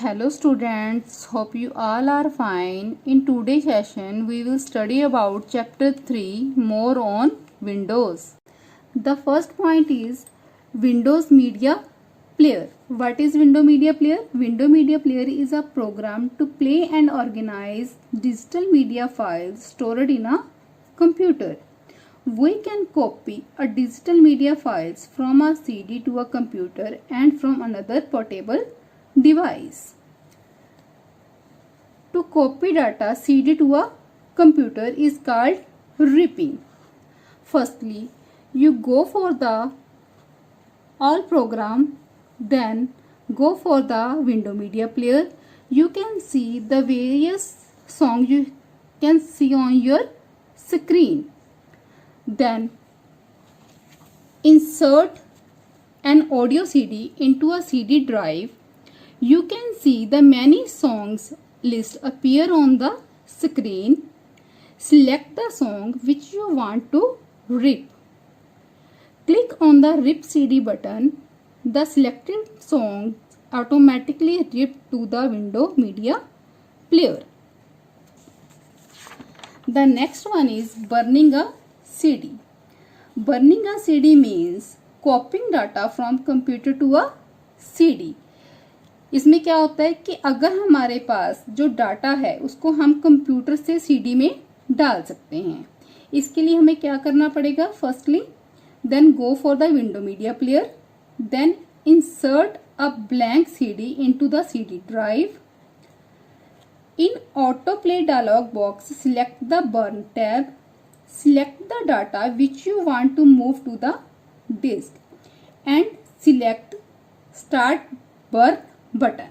Hello students, hope you all are fine. In today's session, we will study about chapter 3 more on Windows. The first point is Windows Media Player. What is Windows Media Player? Windows Media Player is a program to play and organize digital media files stored in a computer. We can copy a digital media files from a CD to a computer and from another portable device. To copy data CD to a computer is called ripping. Firstly, you go for the all program, then go for the Windows Media Player. You can see the various songs you can see on your screen. Then insert an audio CD into a CD drive. You can see the many songs list appear on the screen. Select the song which you want to rip. Click on the rip CD button. The selected songs automatically rip to the Windows Media Player. The next one is burning a CD. Burning a CD means copying data from computer to a CD. इसमें क्या होता है कि अगर हमारे पास जो data है उसको हम कंप्यूटर से सीडी में डाल सकते हैं. इसके लिए हमें क्या करना पड़ेगा? Firstly then go for the window media player, then insert a blank CD into the CD drive. In auto play dialog box select the burn tab. Select the data which you want to move to the disk and select Start Burn button.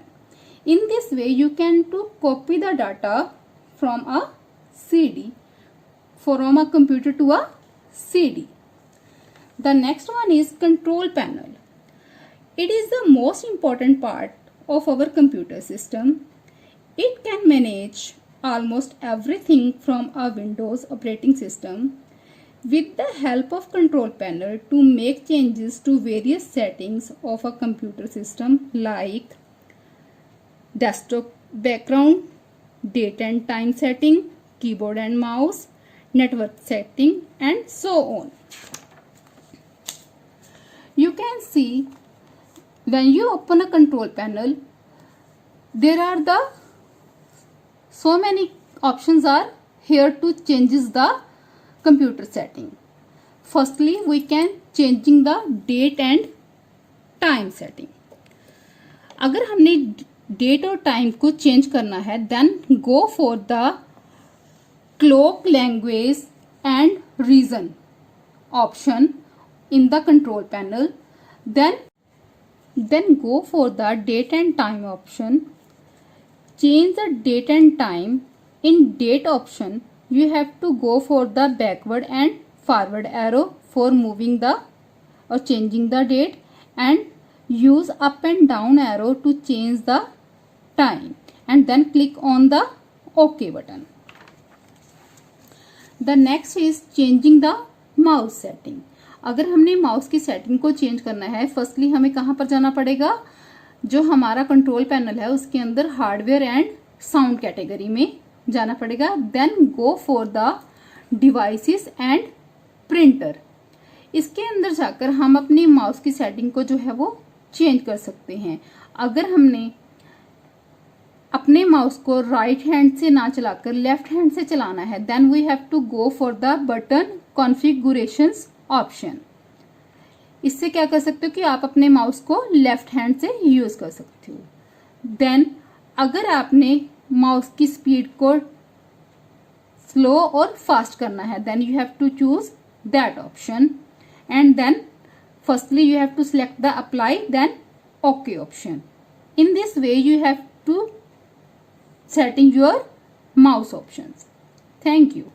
In this way, you can to copy the data from a CD, from a computer to a CD. The next one is control panel. It is the most important part of our computer system. It can manage almost everything from a Windows operating system. With the help of control panel to make changes to various settings of a computer system like desktop background, date and time setting, keyboard and mouse, network setting and so on. You can see when you open a control panel, there are the so many options are here to changes the computer setting. Firstly, we can changing the date and time setting. अगर हमने date और time को change करना है, then go for the clock language and region option in the control panel. Then go for the date and time option. Change the date and time. In date option, you have to go for the backward and forward arrow for moving the or changing the date, and use up and down arrow to change the time, and then click on the OK button. The next is changing the mouse setting. अगर हमने mouse की setting को change करना है, firstly हमें कहाँ पर जाना पड़ेगा? जो हमारा कंट्रोल पैनल है उसके अंदर हार्डवेयर एंड साउंड कैटेगरी में जाना पड़ेगा. Then go for the devices and printer. इसके अंदर जाकर हम अपनी माउस की सेटिंग को जो है वो चेंज कर सकते हैं. अगर हमने अपने माउस को राइट हैंड से ना चलाकर लेफ्ट हैंड से चलाना है, then we have to go for the button configurations option. इससे क्या कर सकते हो कि आप अपने माउस को लेफ्ट हैंड से यूज कर सकते हो. देन अगर आपने माउस की स्पीड को स्लो और फास्ट करना है, then you have to choose that option, and then firstly you have to select the apply then okay option. In this way you have to setting your mouse options. Thank you.